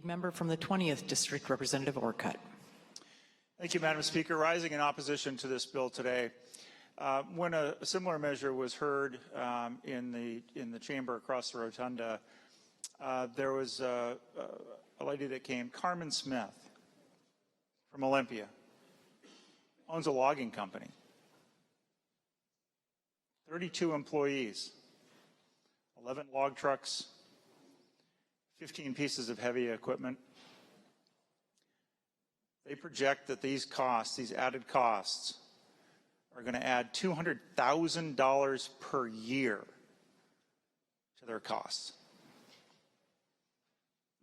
The member from the 20th District, Representative Orcutt. Thank you, Madam Speaker. Rising in opposition to this bill today, when a similar measure was heard in the chamber across the rotunda, there was a lady that came, Carmen Smith, from Olympia, owns a logging company, 32 employees, 11 log trucks, 15 pieces of heavy equipment. They project that these costs, these added costs, are going to add $200,000 per year to their costs.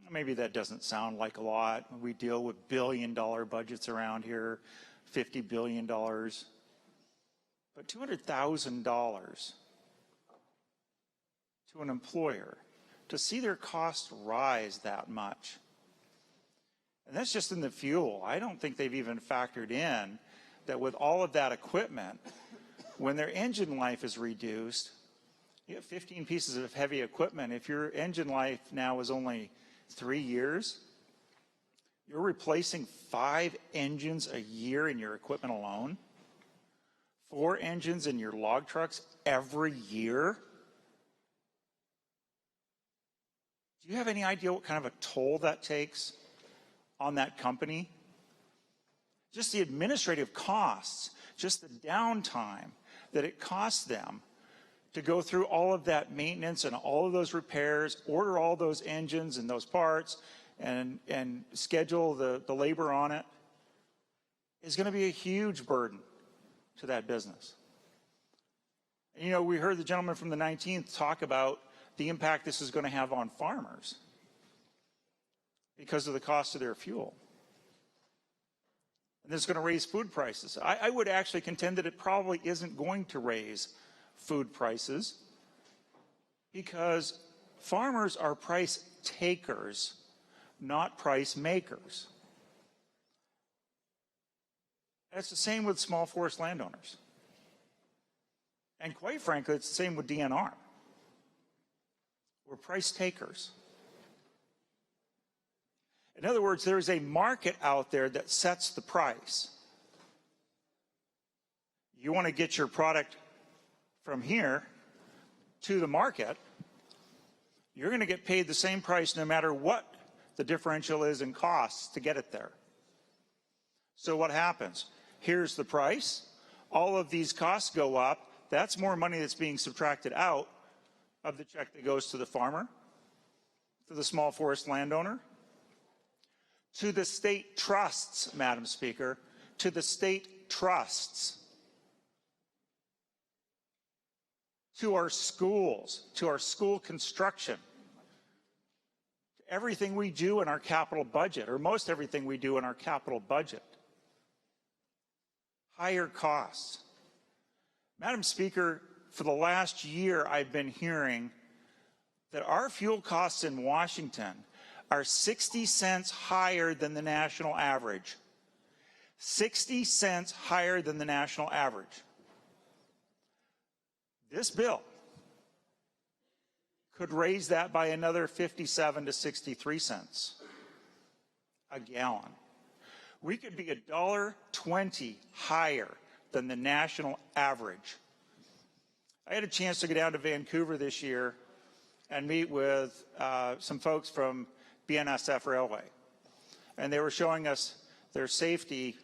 Maybe that doesn't sound like a lot. We deal with billion-dollar budgets around here, $50 billion. But $200,000 to an employer, to see their costs rise that much. And that's just in the fuel. I don't think they've even factored in that with all of that equipment, when their engine life is reduced, you have 15 pieces of heavy equipment. If your engine life now is only 3 years, you're replacing 5 engines a year in your equipment alone, 4 engines in your log trucks every year. Do you have any idea what kind of a toll that takes on that company? Just the administrative costs, just the downtime that it costs them to go through all of that maintenance and all of those repairs, order all those engines and those parts, and schedule the labor on it, is going to be a huge burden to that business. And, you know, we heard the gentleman from the 19th talk about the impact this is going to have on farmers because of the cost of their fuel. And this is going to raise food prices. I would actually contend that it probably isn't going to raise food prices because farmers are price takers, not price makers. And it's the same with small forest landowners. And quite frankly, it's the same with DNR. We're price takers. In other words, there is a market out there that sets the price. You want to get your product from here to the market, you're going to get paid the same price no matter what the differential is in costs to get it there. So what happens? Here's the price. All of these costs go up. That's more money that's being subtracted out of the check that goes to the farmer, to the small forest landowner, to the state trusts, Madam Speaker, to the state trusts, to our schools, to our school construction, to everything we do in our capital budget, or most everything we do in our capital budget. Higher costs. Madam Speaker, for the last year, I've been hearing that our fuel costs in Washington are 60 cents higher than the national average. 60 cents higher than the national average. This bill could raise that by another 57 to 63 cents a gallon. We could be $1.20 higher than the national average. I had a chance to go down to Vancouver this year and meet with some folks from BNSF Railway. And they were showing us their safety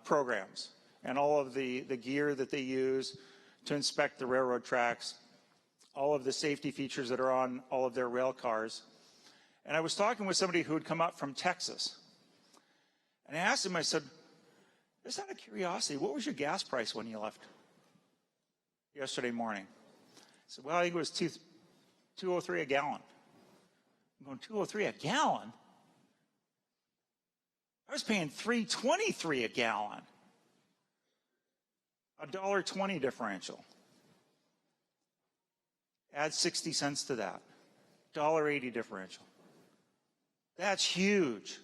programs and all of the gear that they use to inspect the railroad tracks, all of the safety features that are on all of their rail cars. And I was talking with somebody who had come up from Texas. And I asked him, I said, just out of curiosity, what was your gas price when you left yesterday morning? I said, well, I think it was $2.03 a gallon. I'm going, $2.03 a gallon? I was paying $3.23 a gallon. $1.20 differential. Add 60 cents to that. $1.80 differential. That's huge.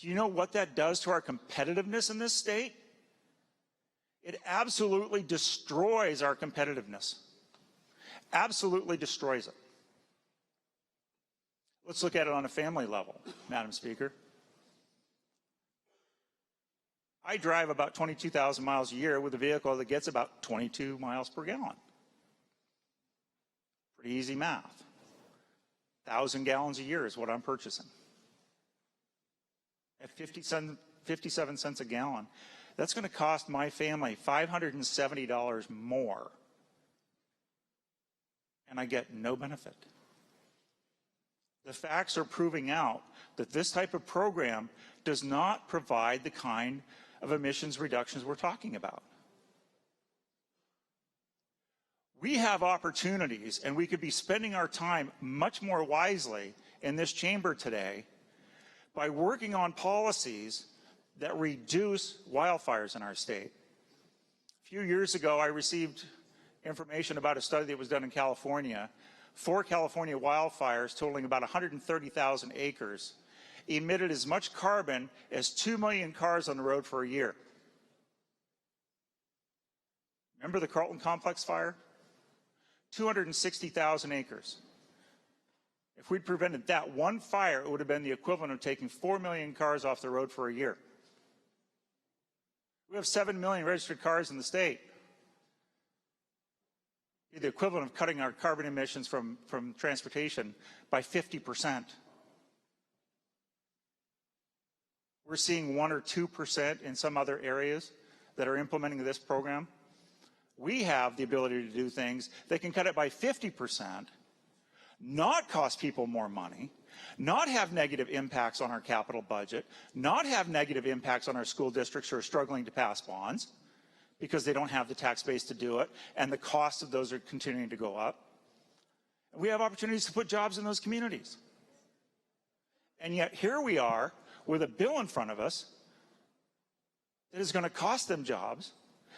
Do you know what that does to our competitiveness in this state? It absolutely destroys our competitiveness. Absolutely destroys it. Let's look at it on a family level, Madam Speaker. I drive about 22,000 miles a year with a vehicle that gets about 22 miles per gallon. Pretty easy math. 1,000 gallons a year is what I'm purchasing. At 57 cents a gallon, that's going to cost my family $570 more. And I get no benefit. The facts are proving out that this type of program does not provide the kind of emissions reductions we're talking about. We have opportunities, and we could be spending our time much more wisely in this chamber today by working on policies that reduce wildfires in our state. A few years ago, I received information about a study that was done in California. 4 California wildfires totaling about 130,000 acres emitted as much carbon as 2 million cars on the road for a year. Remember the Carlton Complex fire? 260,000 acres. If we'd prevented that one fire, it would have been the equivalent of taking 4 million cars off the road for a year. We have 7 million registered cars in the state. The equivalent of cutting our carbon emissions from transportation by 50%. We're seeing 1 or 2% in some other areas that are implementing this program. We have the ability to do things that can cut it by 50%, not cost people more money, not have negative impacts on our capital budget, not have negative impacts on our school districts who are struggling to pass bonds because they don't have the tax base to do it, and the costs of those are continuing to go up. And we have opportunities to put jobs in those communities. And yet here we are with a bill in front of us that is going to cost them jobs,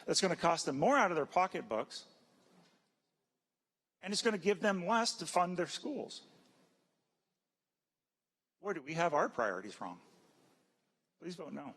that's going to cost them more out of their pocketbooks, and it's going to give them less to fund their schools. Where do we have our priorities wrong? Please vote no.